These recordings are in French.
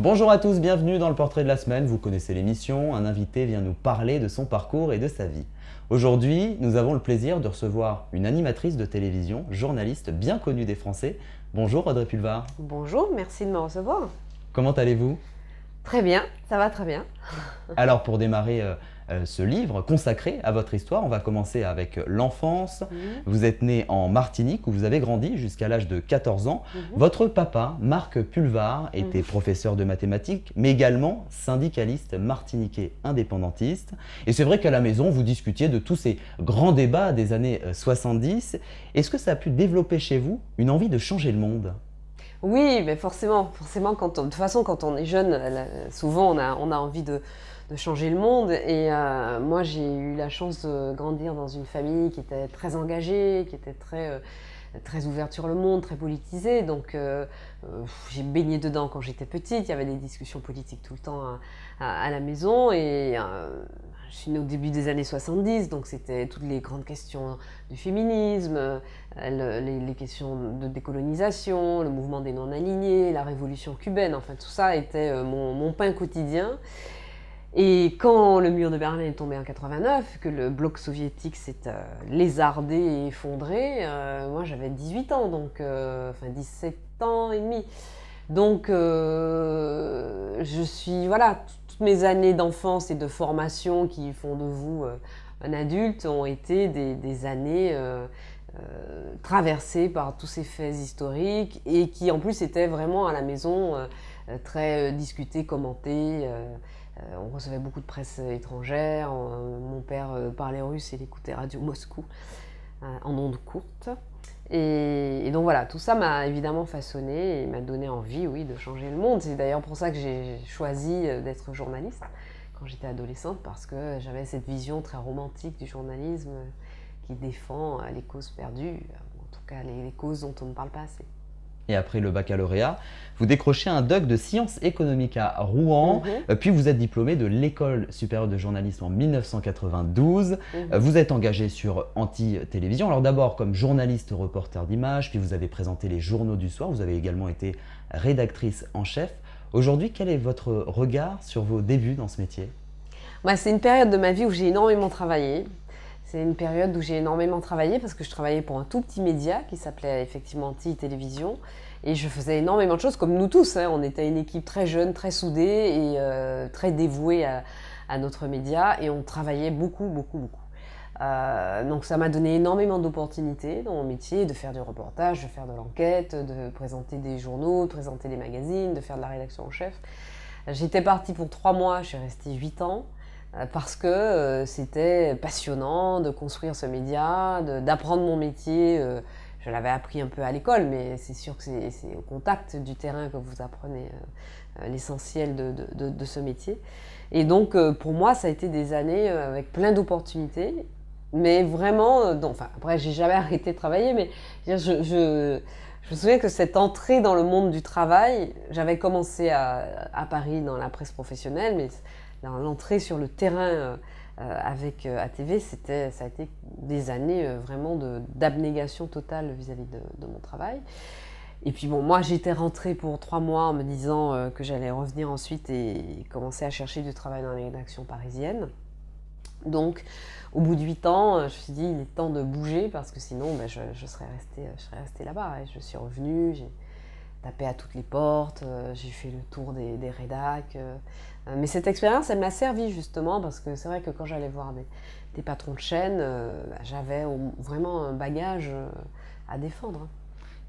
Bonjour à tous, bienvenue dans le portrait de la semaine. Vous connaissez l'émission, un invité vient nous parler de son parcours et de sa vie. Aujourd'hui, nous avons le plaisir de recevoir une animatrice de télévision, journaliste bien connue des Français. Bonjour Audrey Pulvar. Bonjour, merci de me recevoir. Comment allez-vous? Très bien, ça va très bien. Alors pour démarrer ce livre consacré à votre histoire, on va commencer avec l'enfance. Vous êtes né en Martinique où vous avez grandi jusqu'à l'âge de 14 ans. Votre papa, Marc Pulvar, était professeur de mathématiques, mais également syndicaliste martiniquais indépendantiste. Et c'est vrai qu'à la maison, vous discutiez de tous ces grands débats des années 70. Est-ce que ça a pu développer chez vous une envie de changer le monde? Oui, mais forcément, de toute façon, quand on est jeune, souvent on a envie de changer le monde. Et moi, j'ai eu la chance de grandir dans une famille qui était très engagée, qui était très ouverte sur le monde, très politisée. Donc, j'ai baigné dedans quand j'étais petite. Il y avait des discussions politiques tout le temps à la maison. Et je suis née au début des années 70, donc c'était toutes les grandes questions du féminisme, les questions de décolonisation, le mouvement des non-alignés, la révolution cubaine. Enfin, tout ça était mon pain quotidien. Et quand le mur de Berlin est tombé en 89, que le bloc soviétique s'est lézardé et effondré, moi j'avais 18 ans, donc 17 ans et demi. Donc je suis, voilà, toutes mes années d'enfance et de formation qui font de vous un adulte ont été des années traversées par tous ces faits historiques et qui en plus étaient vraiment à la maison très discutés, commentés. On recevait beaucoup de presse étrangère. Mon père parlait russe et il écoutait Radio Moscou en ondes courtes. Et donc voilà, tout ça m'a évidemment façonné et m'a donné envie, oui, de changer le monde. C'est d'ailleurs pour ça que j'ai choisi d'être journaliste quand j'étais adolescente, parce que j'avais cette vision très romantique du journalisme qui défend les causes perdues, en tout cas les causes dont on ne parle pas assez. Et après le baccalauréat, vous décrochez un DUC de sciences économiques à Rouen, puis vous êtes diplômé de l'École supérieure de journalisme en 1992. Vous êtes engagé sur Anti-Télévision, alors d'abord comme journaliste reporter d'images, puis vous avez présenté les journaux du soir, vous avez également été rédactrice en chef. Aujourd'hui, quel est votre regard sur vos débuts dans ce métier? C'est une période de ma vie où j'ai énormément travaillé. C'est une période où j'ai énormément travaillé parce que je travaillais pour un tout petit média qui s'appelait effectivement Anti-Télévision et je faisais énormément de choses comme nous tous. On était une équipe très jeune, très soudée et très dévouée à notre média et on travaillait beaucoup. Donc ça m'a donné énormément d'opportunités dans mon métier, de faire du reportage, de faire de l'enquête, de présenter des journaux, de présenter des magazines, de faire de la rédaction en chef. J'étais partie pour 3 mois, je suis restée 8 ans. Parce que c'était passionnant de construire ce média, d'apprendre mon métier. Je l'avais appris un peu à l'école, mais c'est sûr que c'est au contact du terrain que vous apprenez l'essentiel de ce métier. Et donc, pour moi, ça a été des années avec plein d'opportunités, mais vraiment, après, j'ai jamais arrêté de travailler, mais je me souviens que cette entrée dans le monde du travail, j'avais commencé à Paris dans la presse professionnelle, mais dans l'entrée sur le terrain avec ATV, ça a été des années vraiment d'abnégation totale vis-à-vis de mon travail. Et puis bon, moi j'étais rentrée pour 3 mois en me disant que j'allais revenir ensuite et commencer à chercher du travail dans les rédactions parisiennes. Donc au bout de 8 ans, je me suis dit il est temps de bouger parce que sinon je serais restée là-bas. Et je suis revenue, j'ai tapé à toutes les portes, j'ai fait le tour des rédacs. Mais cette expérience, elle m'a servi justement parce que c'est vrai que quand j'allais voir des patrons de chaîne, j'avais vraiment un bagage à défendre.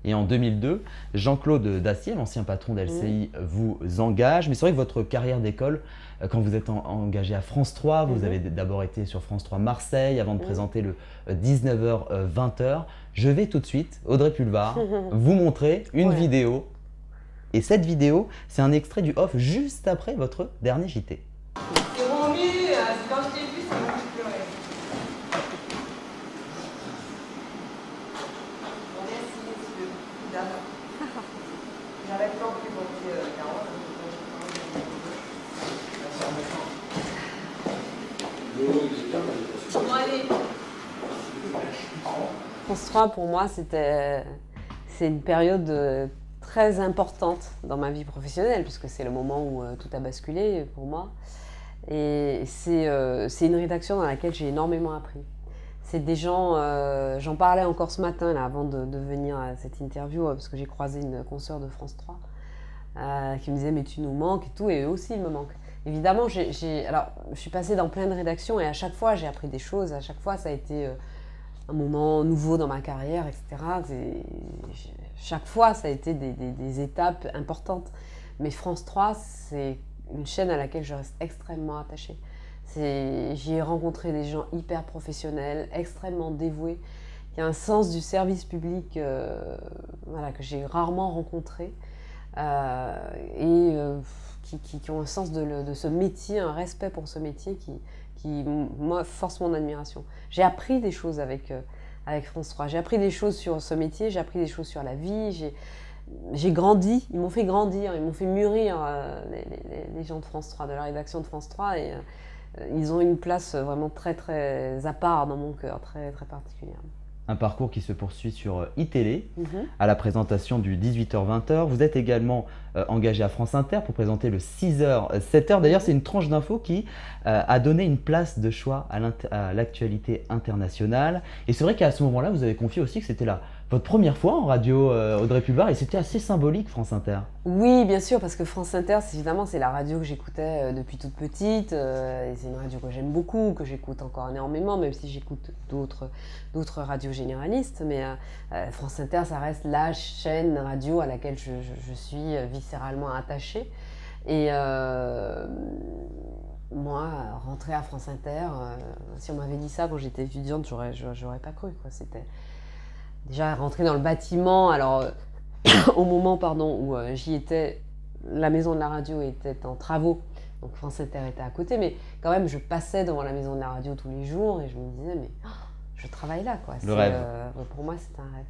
Et en 2002, Jean-Claude Dacier, l'ancien patron d'LCI, vous engage. Mais c'est vrai que votre carrière d'école, quand vous êtes engagé à France 3, vous avez d'abord été sur France 3 Marseille avant de présenter le 19h-20h. Je vais tout de suite, Audrey Pulvar, vous montrer une vidéo. Et cette vidéo, c'est un extrait du off juste après votre dernier JT. C'est mon mieux, quand je t'ai vu, ça m'a fait pleurer. Bon, merci, messieurs. J'avais peur que vous montiez 40. Bon, allez. France 3, pour moi, c'est une période très importante dans ma vie professionnelle, puisque c'est le moment où tout a basculé pour moi. Et c'est une rédaction dans laquelle j'ai énormément appris. C'est des gens, j'en parlais encore ce matin là, avant de venir à cette interview, parce que j'ai croisé une consoeur de France 3 qui me disait mais tu nous manques et tout, et eux aussi ils me manquent. Évidemment, alors, je suis passée dans plein de rédactions et à chaque fois j'ai appris des choses, à chaque fois ça a été un moment nouveau dans ma carrière, etc. Chaque fois ça a été des étapes importantes. Mais France 3, c'est une chaîne à laquelle je reste extrêmement attachée. J'y ai rencontré des gens hyper professionnels, extrêmement dévoués, qui ont un sens du service public voilà, que j'ai rarement rencontré, qui ont un sens de ce métier, un respect pour ce métier qui moi, force mon admiration. J'ai appris des choses avec France 3, j'ai appris des choses sur ce métier, j'ai appris des choses sur la vie, j'ai grandi, ils m'ont fait grandir, ils m'ont fait mûrir, les gens de France 3, de la rédaction de France 3, et ils ont une place vraiment très très à part dans mon cœur, très très particulière. Un parcours qui se poursuit sur iTélé, à la présentation du 18h-20h. Vous êtes également engagé à France Inter pour présenter le 6h-7h. D'ailleurs, c'est une tranche d'info qui a donné une place de choix à l'actualité internationale. Et c'est vrai qu'à ce moment-là, vous avez confié aussi que c'était votre première fois en radio, Audrey Pulvar, et c'était assez symbolique, France Inter. Oui, bien sûr, parce que France Inter, évidemment, c'est la radio que j'écoutais depuis toute petite. Et c'est une radio que j'aime beaucoup, que j'écoute encore énormément, même si j'écoute d'autres radios généralistes. Mais France Inter, ça reste la chaîne radio à laquelle je suis viscéralement attachée. Et moi, rentrer à France Inter, si on m'avait dit ça quand j'étais étudiante, j'aurais pas cru, quoi. C'était déjà rentrer dans le bâtiment. Alors, au moment où j'y étais, la maison de la radio était en travaux, donc France Inter était à côté, mais quand même, je passais devant la maison de la radio tous les jours et je me disais, mais je travaille là, quoi. Le rêve. Pour moi, c'est un rêve.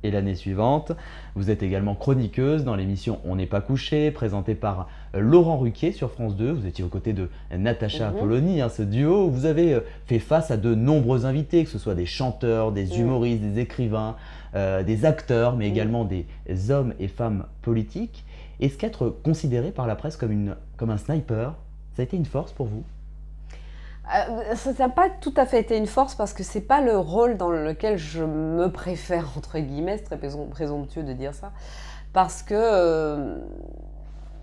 Et l'année suivante, vous êtes également chroniqueuse dans l'émission On n'est pas couché, présentée par Laurent Ruquier sur France 2. Vous étiez aux côtés de Natacha Polony, ce duo. Vous avez fait face à de nombreux invités, que ce soit des chanteurs, des humoristes, des écrivains, des acteurs, mais également des hommes et femmes politiques. Est-ce qu'être considéré par la presse comme un sniper, ça a été une force pour vous ? Ça n'a pas tout à fait été une force parce que c'est pas le rôle dans lequel je me préfère, entre guillemets, c'est très présomptueux de dire ça, parce que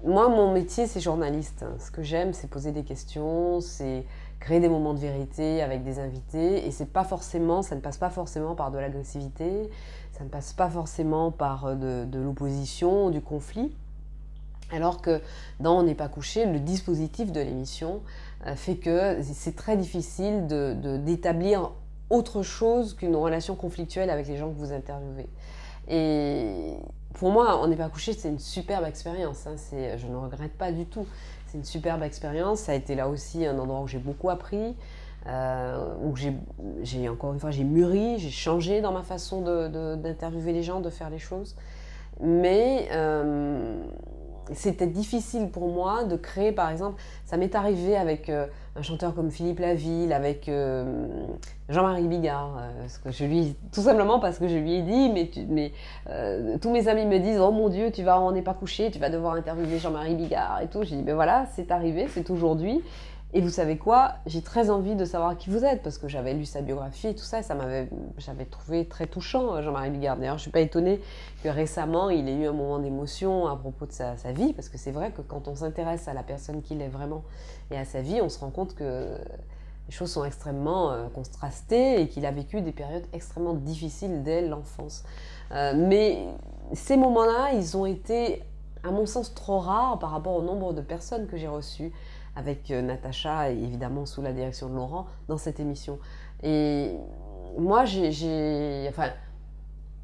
moi, mon métier, c'est journaliste. Ce que j'aime, c'est poser des questions, c'est créer des moments de vérité avec des invités, et ça ne passe pas forcément par de l'agressivité, ça ne passe pas forcément par de l'opposition, du conflit. Alors que dans On n'est pas couché, le dispositif de l'émission fait que c'est très difficile d'établir autre chose qu'une relation conflictuelle avec les gens que vous interviewez. Et pour moi, On n'est pas couché, c'est une superbe expérience. Je ne regrette pas du tout. C'est une superbe expérience. Ça a été là aussi un endroit où j'ai beaucoup appris, où encore une fois, j'ai mûri, j'ai changé dans ma façon d'interviewer les gens, de faire les choses. Mais c'était difficile pour moi de créer, par exemple, ça m'est arrivé avec un chanteur comme Philippe Laville, avec Jean-Marie Bigard, tout simplement parce que je lui ai dit, tous mes amis me disent « Oh mon Dieu, on n'est pas couché, tu vas devoir interviewer Jean-Marie Bigard et tout ». J'ai dit « Ben voilà, c'est arrivé, c'est aujourd'hui ». Et vous savez quoi, j'ai très envie de savoir qui vous êtes, parce que j'avais lu sa biographie et tout ça, j'avais trouvé très touchant Jean-Marie Bigard. D'ailleurs, je ne suis pas étonnée que récemment, il ait eu un moment d'émotion à propos de sa vie, parce que c'est vrai que quand on s'intéresse à la personne qu'il est vraiment et à sa vie, on se rend compte que les choses sont extrêmement contrastées et qu'il a vécu des périodes extrêmement difficiles dès l'enfance. Mais ces moments-là, ils ont été, à mon sens, trop rares par rapport au nombre de personnes que j'ai reçues avec Natacha et évidemment sous la direction de Laurent dans cette émission. Et moi, je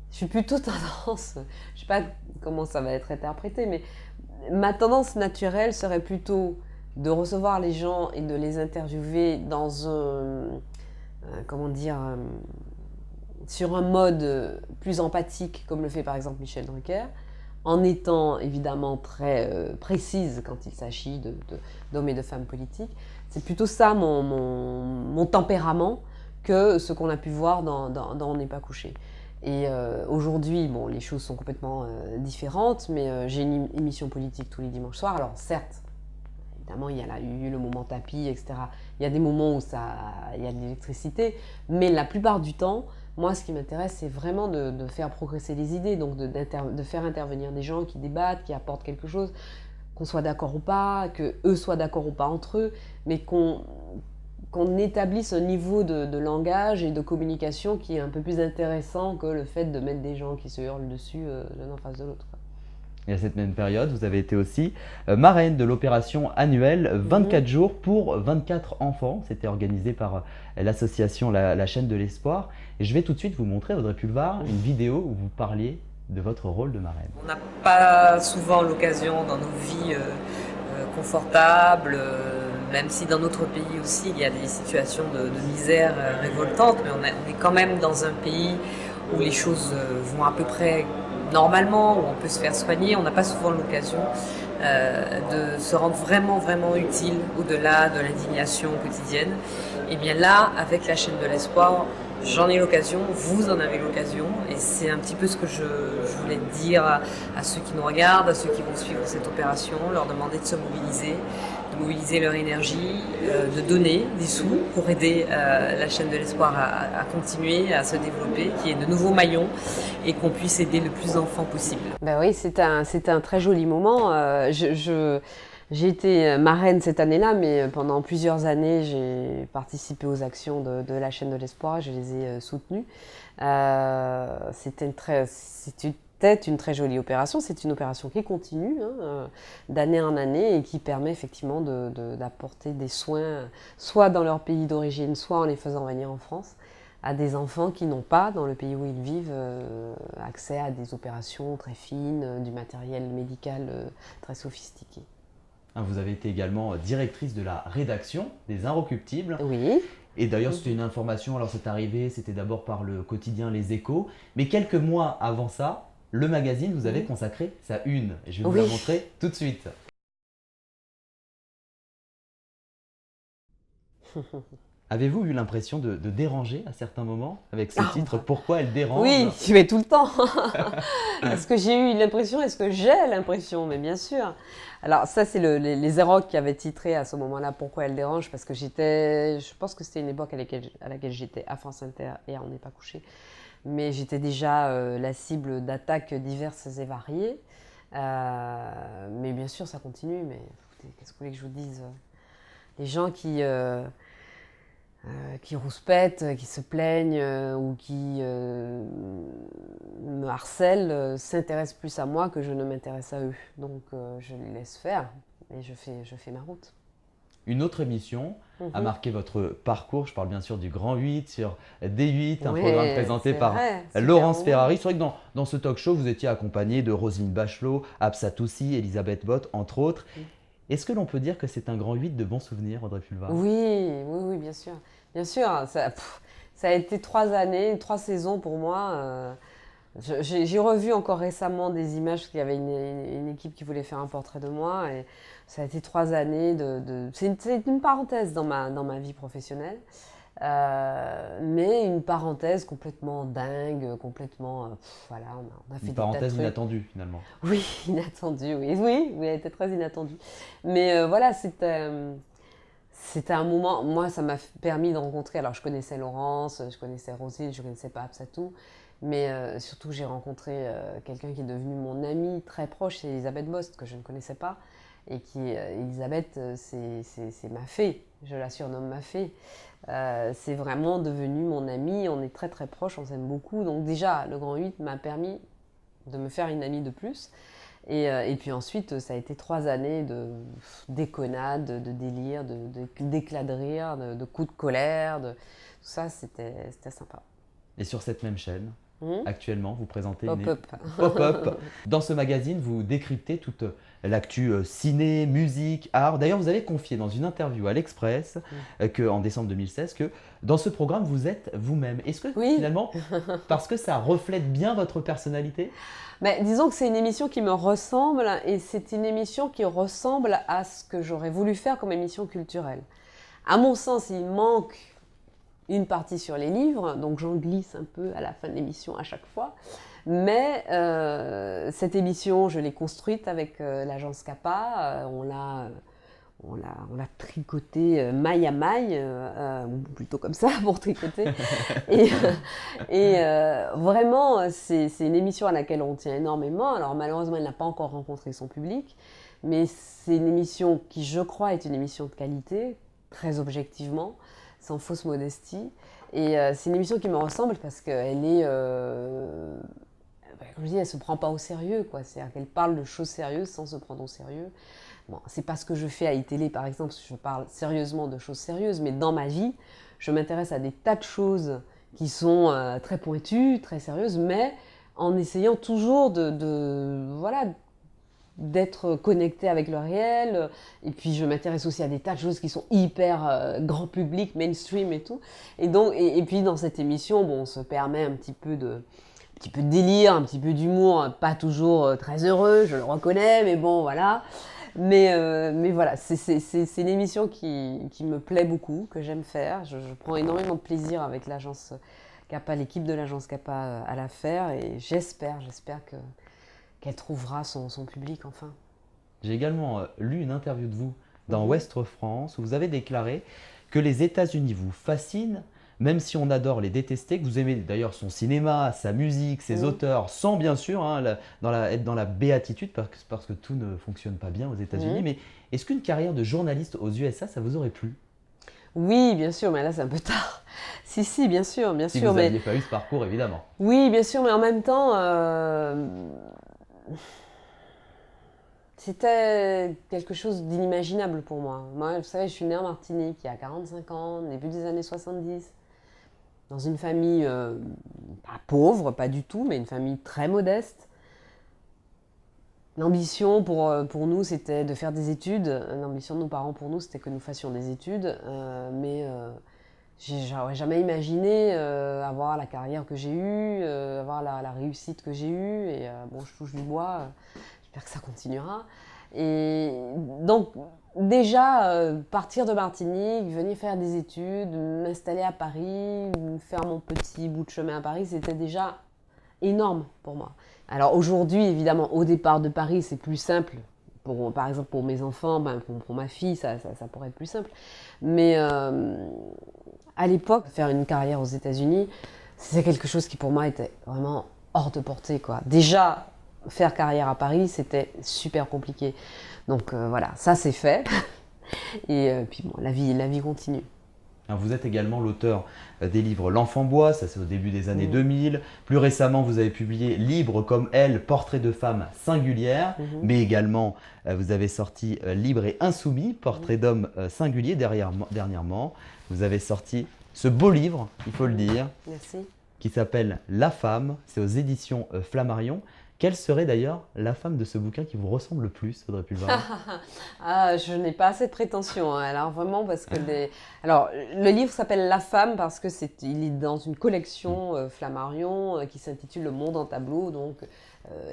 suis plutôt tendance, je ne sais pas comment ça va être interprété, mais ma tendance naturelle serait plutôt de recevoir les gens et de les interviewer dans sur un mode plus empathique, comme le fait par exemple Michel Drucker, en étant évidemment très précise quand il s'agit d'hommes et de femmes politiques. C'est plutôt ça mon tempérament que ce qu'on a pu voir dans On n'est pas couché. Et aujourd'hui, bon, les choses sont complètement différentes, mais j'ai une émission politique tous les dimanches soirs. Alors certes, évidemment, il y a eu le moment tapis, etc. Il y a des moments où il y a de l'électricité, mais la plupart du temps, moi, ce qui m'intéresse, c'est vraiment de faire progresser les idées, donc de faire intervenir des gens qui débattent, qui apportent quelque chose, qu'on soit d'accord ou pas, qu'eux soient d'accord ou pas entre eux, mais qu'on établisse un niveau de langage et de communication qui est un peu plus intéressant que le fait de mettre des gens qui se hurlent dessus l'un en face de l'autre. Et à cette même période, vous avez été aussi marraine de l'opération annuelle 24 jours pour 24 enfants. C'était organisé par l'association la chaîne de l'espoir. Et je vais tout de suite vous montrer, Audrey Pulvar, une vidéo où vous parliez de votre rôle de marraine. On n'a pas souvent l'occasion dans nos vies confortables, même si dans notre pays aussi il y a des situations de misère révoltantes, mais on est quand même dans un pays où les choses vont à peu près normalement, où on peut se faire soigner. On n'a pas souvent l'occasion de se rendre vraiment, vraiment utile au-delà de l'indignation quotidienne. Et bien là, avec la chaîne de l'espoir, j'en ai l'occasion, vous en avez l'occasion, et c'est un petit peu ce que je voulais dire à ceux qui nous regardent, à ceux qui vont suivre cette opération, leur demander de se mobiliser, de mobiliser leur énergie, de donner des sous pour aider la chaîne de l'espoir à continuer, à se développer, qu'il y ait de nouveaux maillons et qu'on puisse aider le plus d'enfants possible. Ben oui, c'était un très joli moment. J'ai été marraine cette année-là, mais pendant plusieurs années, j'ai participé aux actions de la chaîne de l'espoir, je les ai soutenues. C'était une très jolie opération, c'est une opération qui continue d'année en année et qui permet effectivement d'apporter des soins, soit dans leur pays d'origine, soit en les faisant venir en France, à des enfants qui n'ont pas, dans le pays où ils vivent, accès à des opérations très fines, du matériel médical très sophistiqué. Vous avez été également directrice de la rédaction des Inrecuptibles. Oui. Et d'ailleurs, c'était une information, alors c'est arrivé, c'était d'abord par le quotidien Les Échos, mais quelques mois avant ça, le magazine vous avait consacré sa une. Et je vais vous la montrer tout de suite. Avez-vous eu l'impression de déranger à certains moments avec ce titre? Pourquoi elle dérange? Oui, mais tout le temps. Est-ce que j'ai eu l'impression? Est-ce que j'ai l'impression? Mais bien sûr. Alors ça, c'est les Érocs qui avaient titré à ce moment-là Pourquoi elle dérange, parce que je pense que c'était une époque à laquelle j'étais à France Inter et à On n'est pas couché. Mais j'étais déjà la cible d'attaques diverses et variées. Mais bien sûr, ça continue. Mais écoutez, qu'est-ce que vous voulez que je vous dise? Les gens qui rouspètent, qui se plaignent ou qui me harcèlent s'intéressent plus à moi que je ne m'intéresse à eux. Donc je les laisse faire et je fais ma route. Une autre émission a marqué votre parcours, je parle bien sûr du Grand 8 sur D8, un programme présenté par Laurence Ferrari. C'est vrai que dans ce talk show, vous étiez accompagnée de Roselyne Bachelot, Absa Toussi, Elisabeth Bott, entre autres. Est-ce que l'on peut dire que c'est un Grand 8 de bons souvenirs, Audrey Pulvar? Oui, bien sûr. Bien sûr, ça a été 3 années, 3 saisons pour moi. J'ai revu encore récemment des images parce qu'il y avait une équipe qui voulait faire un portrait de moi. Et ça a été 3 années c'est une parenthèse dans ma vie professionnelle. Mais une parenthèse complètement dingue, complètement... voilà, on a fait une parenthèse inattendue finalement. Oui, inattendue, oui, elle était très inattendue. Mais voilà, c'était un moment, moi ça m'a permis de rencontrer, alors je connaissais Laurence, je connaissais Roselyne, je ne connaissais pas Absatou, mais surtout j'ai rencontré quelqu'un qui est devenu mon amie très proche, c'est Elisabeth Bost, que je ne connaissais pas. Et Elisabeth, c'est ma fée, je la surnomme ma fée. C'est vraiment devenu mon amie, on est très très proches, on s'aime beaucoup. Donc déjà, le Grand 8 m'a permis de me faire une amie de plus. Et puis ensuite, ça a été 3 années de déconnade, de délire, d'éclats de rire, de coups de colère. Tout ça, c'était sympa. Et sur cette même chaîne, actuellement, vous présentez Pop-up. Dans ce magazine, vous décryptez toute l'actu ciné, musique, art. D'ailleurs, vous avez confié dans une interview à l'Express, en décembre 2016, que dans ce programme, vous êtes vous-même. Est-ce que finalement, parce que ça reflète bien votre personnalité? Mais disons que c'est une émission qui me ressemble et c'est une émission qui ressemble à ce que j'aurais voulu faire comme émission culturelle. À mon sens, il manque une partie sur les livres, donc j'en glisse un peu à la fin de l'émission à chaque fois. Mais cette émission, je l'ai construite avec l'agence CAPA. On l'a tricoté maille à maille, ou plutôt comme ça pour tricoter. Et vraiment, c'est une émission à laquelle on tient énormément. Alors malheureusement, elle n'a pas encore rencontré son public, mais c'est une émission qui, je crois, est une émission de qualité, très objectivement, sans fausse modestie. Et c'est une émission qui me ressemble parce qu'elle est... comme je dis, elle ne se prend pas au sérieux, quoi. C'est-à-dire qu'elle parle de choses sérieuses sans se prendre au sérieux. Bon, c'est pas ce que je fais à iTélé, par exemple, si je parle sérieusement de choses sérieuses, mais dans ma vie, je m'intéresse à des tas de choses qui sont très pointues, très sérieuses, mais en essayant toujours voilà, d'être connectée avec le réel. Et puis, je m'intéresse aussi à des tas de choses qui sont hyper grand public, mainstream et tout. Et puis, dans cette émission, bon, on se permet un petit peu de délire, un petit peu d'humour, pas toujours très heureux, je le reconnais, mais bon, voilà. Mais voilà, c'est une émission qui me plaît beaucoup, que j'aime faire. Je prends énormément de plaisir avec l'agence CAPA, l'équipe de l'agence CAPA à la faire, et j'espère qu'elle trouvera son public enfin. J'ai également lu une interview de vous dans Ouest France où vous avez déclaré que les États-Unis vous fascinent, même si on adore les détester, que vous aimez d'ailleurs son cinéma, sa musique, ses auteurs, sans bien sûr être dans la béatitude, parce que tout ne fonctionne pas bien aux États-Unis. Mais est-ce qu'une carrière de journaliste aux USA, ça vous aurait plu? Oui, bien sûr, mais là c'est un peu tard. Si, bien sûr, bien si sûr. vous n'aviez pas eu ce parcours, évidemment. Oui, bien sûr, mais en même temps, c'était quelque chose d'inimaginable pour moi. Moi, vous savez, je suis née en Martinique il y a 45 ans, début des années 70. Dans une famille pas pauvre, pas du tout, mais une famille très modeste. L'ambition pour nous, c'était de faire des études. L'ambition de nos parents pour nous, c'était que nous fassions des études. Mais j'aurais jamais imaginé avoir la carrière que j'ai eue, avoir la réussite que j'ai eue. Et bon, je touche du bois, j'espère que ça continuera. Et donc, déjà, partir de Martinique, venir faire des études, m'installer à Paris, faire mon petit bout de chemin à Paris, c'était déjà énorme pour moi. Alors aujourd'hui, évidemment, au départ de Paris, c'est plus simple. Par exemple, pour mes enfants, pour ma fille, ça pourrait être plus simple. Mais à l'époque, faire une carrière aux États-Unis, c'est quelque chose qui pour moi était vraiment hors de portée, quoi. Déjà, faire carrière à Paris, c'était super compliqué. Donc voilà, ça c'est fait. Et puis bon, la vie continue. Alors vous êtes également l'auteur des livres L'Enfant Bois, ça c'est au début des années 2000. Plus récemment, vous avez publié Libre comme elle, portrait de femme singulière. Mais également, vous avez sorti Libre et insoumis, portrait d'homme singulier dernièrement. Vous avez sorti ce beau livre, il faut le dire, qui s'appelle La Femme, c'est aux éditions Flammarion. Quelle serait d'ailleurs la femme de ce bouquin qui vous ressemble le plus, Audrey Pulvar? Je n'ai pas assez de prétention, hein. Alors vraiment parce que alors le livre s'appelle La Femme parce que il est dans une collection Flammarion qui s'intitule Le Monde en tableau. Donc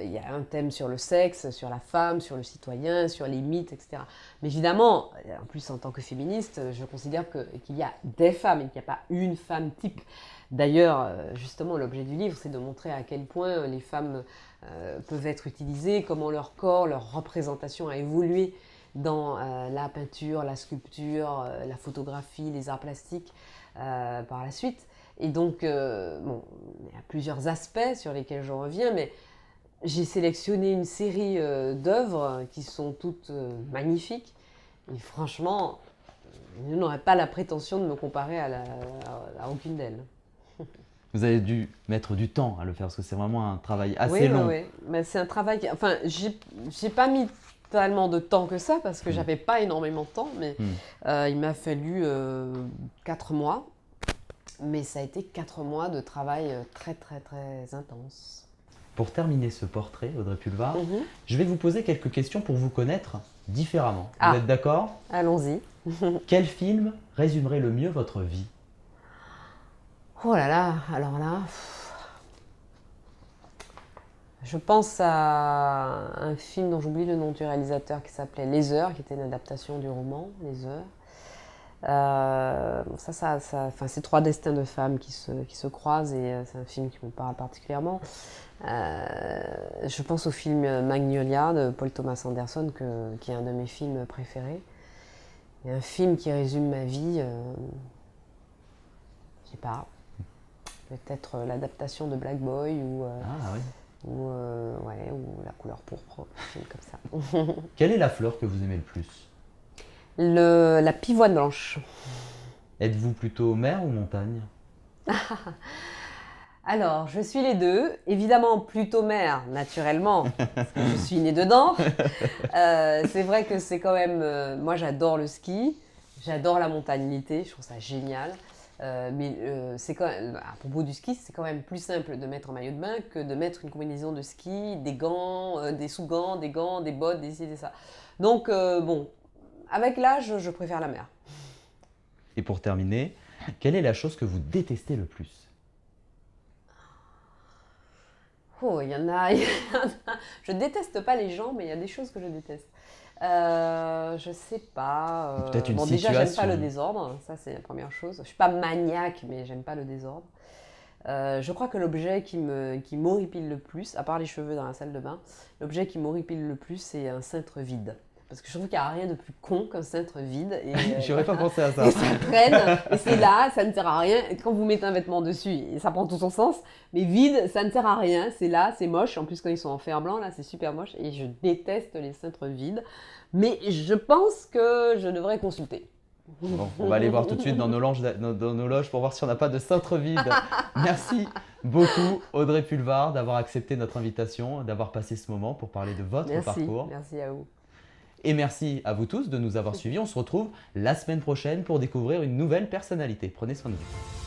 il y a un thème sur le sexe, sur la femme, sur le citoyen, sur les mythes, etc. Mais évidemment, en plus en tant que féministe, je considère qu'il y a des femmes et qu'il n'y a pas une femme type. D'ailleurs, justement, l'objet du livre, c'est de montrer à quel point les femmes peuvent être utilisées, comment leur corps, leur représentation a évolué dans la peinture, la sculpture, la photographie, les arts plastiques par la suite. Et donc, bon, il y a plusieurs aspects sur lesquels je reviens, mais j'ai sélectionné une série d'œuvres qui sont toutes magnifiques. Et franchement, je n'aurais pas la prétention de me comparer à aucune d'elles. Vous avez dû mettre du temps à le faire parce que c'est vraiment un travail assez long. Oui, mais c'est un travail enfin, j'ai pas mis tellement de temps que ça parce que j'avais pas énormément de temps, mais il m'a fallu 4 mois. Mais ça a été 4 mois de travail très, très, très intense. Pour terminer ce portrait, Audrey Pulvar, je vais vous poser quelques questions pour vous connaître différemment. Vous êtes d'accord? Allons-y. Quel film résumerait le mieux votre vie? Oh là là, alors là, je pense à un film dont j'oublie le nom du réalisateur qui s'appelait Les Heures, qui était une adaptation du roman Les Heures. Enfin, c'est trois destins de femmes qui se croisent et c'est un film qui me parle particulièrement. Je pense au film Magnolia de Paul Thomas Anderson, qui est un de mes films préférés. Et un film qui résume ma vie, je sais pas, peut-être l'adaptation de Black Boy ou La couleur pourpre, un film comme ça. Quelle est la fleur que vous aimez le plus? La pivoine blanche. Êtes-vous plutôt mer ou montagne? Alors, je suis les deux. Évidemment, plutôt mer, naturellement, parce que je suis née dedans. C'est vrai que c'est quand même... moi, j'adore le ski, j'adore la montagnité, je trouve ça génial. C'est quand même, à propos du ski, c'est quand même plus simple de mettre un maillot de bain que de mettre une combinaison de ski, des gants, des sous-gants, des gants, des bottes, des ci, des ça. Donc, bon, avec l'âge, je préfère la mer. Et pour terminer, quelle est la chose que vous détestez le plus? Oh, il y en a. Je déteste pas les gens, mais il y a des choses que je déteste. Je sais pas. Peut-être une déjà, j'aime situation. pas le désordre. Ça, c'est la première chose. Je suis pas maniaque, mais j'aime pas le désordre. Je crois que l'objet qui m'horripile le plus, à part les cheveux dans la salle de bain, l'objet qui m'horripile le plus, c'est un cintre vide. Parce que je trouve qu'il n'y a rien de plus con qu'un cintre vide. J'aurais pas pensé à ça. Et ça traîne, et c'est là, ça ne sert à rien. Et quand vous mettez un vêtement dessus, ça prend tout son sens. Mais vide, ça ne sert à rien. C'est là, c'est moche. En plus, quand ils sont en fer blanc, là, c'est super moche. Et je déteste les cintres vides. Mais je pense que je devrais consulter. Bon, on va aller voir tout de suite dans nos loges pour voir si on n'a pas de cintre vide. Merci beaucoup Audrey Pulvar d'avoir accepté notre invitation, d'avoir passé ce moment pour parler de votre parcours. Merci à vous. Et merci à vous tous de nous avoir suivis. On se retrouve la semaine prochaine pour découvrir une nouvelle personnalité. Prenez soin de vous.